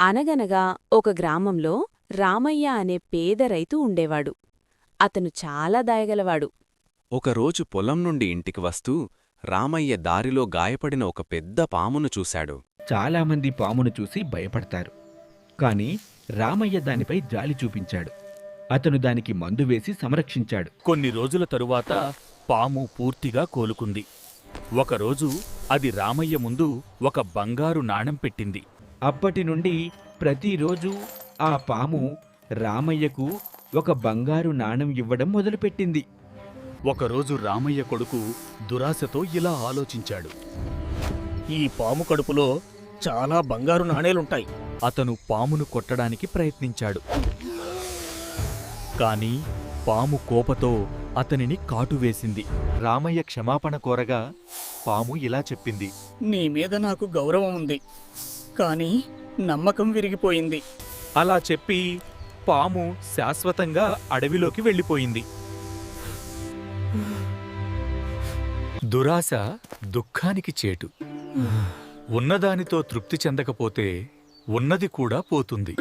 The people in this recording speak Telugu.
అనగనగా ఒక గ్రామంలో రామయ్య అనే పేద రైతు ఉండేవాడు. అతను చాలా దయగలవాడు. ఒకరోజు పొలం నుండి ఇంటికి వస్తూ రామయ్య దారిలో గాయపడిన ఒక పెద్ద పామును చూశాడు. చాలామంది పామును చూసి భయపడతారు. కాని రామయ్య దానిపై జాలి చూపించాడు. అతను దానికి మందు వేసి సంరక్షించాడు. కొన్ని రోజుల తరువాత పాము పూర్తిగా కోలుకుంది. ఒకరోజు అది రామయ్య ముందు ఒక బంగారు నాణెం పెట్టింది. అప్పటి నుండి ప్రతిరోజు ఆ పాము రామయ్యకు ఒక బంగారు నాణెం ఇవ్వడం మొదలుపెట్టింది. ఒకరోజు రామయ్య కొడుకు దురాశతో ఇలా ఆలోచించాడు. ఈ పాము కడుపులో చాలా బంగారు నాణేలుంటాయి. అతను పామును కొట్టడానికి ప్రయత్నించాడు. కాని పాము కోపతో అతనిని కాటువేసింది. రామయ్య క్షమాపణ కోరగా పాము ఇలా చెప్పింది. నీ మీద నాకు గౌరవం ఉంది, కానీ నమ్మకం విరిగిపోయింది. అలా చెప్పి పాము శాశ్వతంగా అడవిలోకి వెళ్ళిపోయింది. దురాశ దుఃఖానికి చేటు. ఉన్నదానితో తృప్తి చెందకపోతే ఉన్నది కూడా పోతుంది.